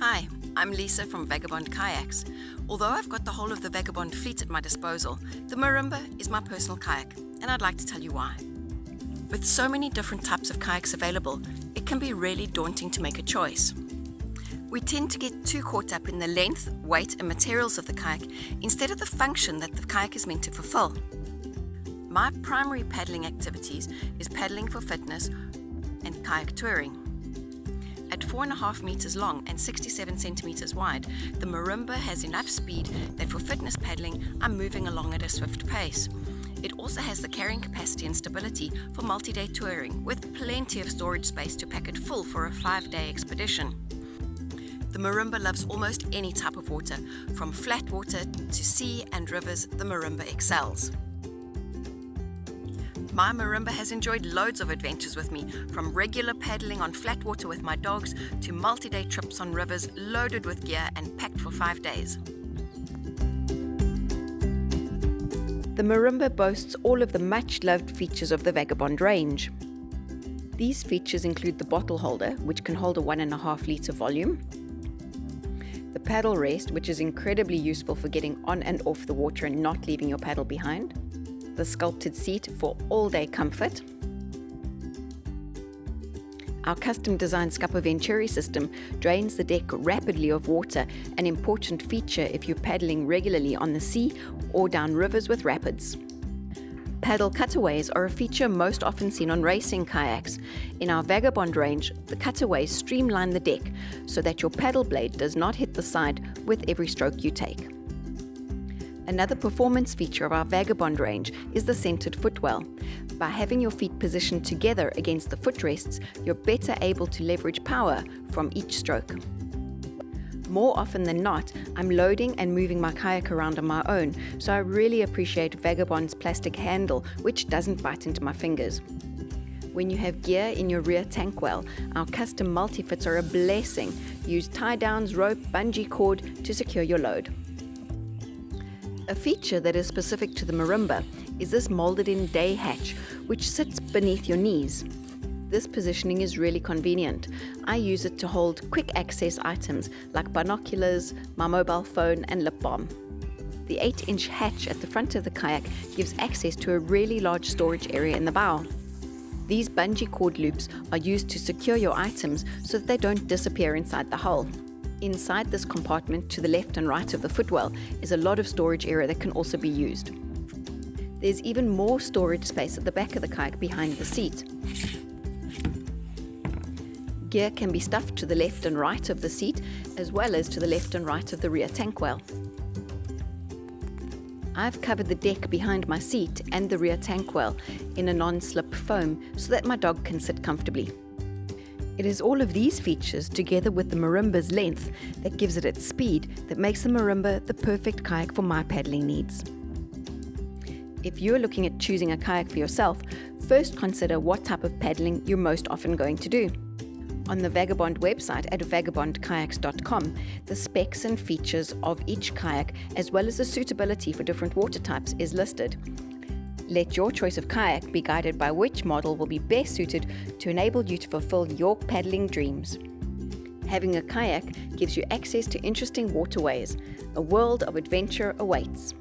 Hi, I'm Lisa from Vagabond Kayaks. Although I've got the whole of the Vagabond fleet at my disposal, the Marimba is my personal kayak, and I'd like to tell you why. With so many different types of kayaks available, it can be really daunting to make a choice. We tend to get too caught up in the length, weight and materials of the kayak instead of the function that the kayak is meant to fulfill. My primary paddling activities is paddling for fitness and kayak touring. At 4.5 meters long and 67 centimeters wide, the Marimba has enough speed that for fitness paddling, I'm moving along at a swift pace. It also has the carrying capacity and stability for multi-day touring, with plenty of storage space to pack it full for a 5-day expedition. The Marimba loves almost any type of water, from flat water to sea and rivers. The Marimba excels. My Marimba has enjoyed loads of adventures with me, from regular paddling on flat water with my dogs to multi-day trips on rivers loaded with gear and packed for 5 days. The Marimba boasts all of the much-loved features of the Vagabond range. These features include the bottle holder, which can hold a 1.5 litre volume, the paddle rest, which is incredibly useful for getting on and off the water and not leaving your paddle behind, the sculpted seat for all-day comfort. Our custom-designed SCUPPER VENTURI system drains the deck rapidly of water, an important feature if you're paddling regularly on the sea or down rivers with rapids. Paddle cutaways are a feature most often seen on racing kayaks. In our Vagabond range, the cutaways streamline the deck so that your paddle blade does not hit the side with every stroke you take. Another performance feature of our Vagabond range is the centered footwell. By having your feet positioned together against the footrests, you're better able to leverage power from each stroke. More often than not, I'm loading and moving my kayak around on my own, so I really appreciate Vagabond's plastic handle, which doesn't bite into my fingers. When you have gear in your rear tank well, our custom multi-fits are a blessing. Use tie-downs, rope, bungee cord to secure your load. A feature that is specific to the Marimba is this molded-in day hatch, which sits beneath your knees. This positioning is really convenient. I use it to hold quick access items like binoculars, my mobile phone and lip balm. The 8-inch hatch at the front of the kayak gives access to a really large storage area in the bow. These bungee cord loops are used to secure your items so that they don't disappear inside the hull. Inside this compartment to the left and right of the footwell is a lot of storage area that can also be used. There's even more storage space at the back of the kayak behind the seat. Gear can be stuffed to the left and right of the seat, as well as to the left and right of the rear tank well. I've covered the deck behind my seat and the rear tank well in a non-slip foam so that my dog can sit comfortably. It is all of these features, together with the Marimba's length, that gives it its speed, that makes the Marimba the perfect kayak for my paddling needs. If you're looking at choosing a kayak for yourself, first consider what type of paddling you're most often going to do. On the Vagabond website at vagabondkayaks.com, the specs and features of each kayak, as well as the suitability for different water types, is listed. Let your choice of kayak be guided by which model will be best suited to enable you to fulfill your paddling dreams. Having a kayak gives you access to interesting waterways. A world of adventure awaits.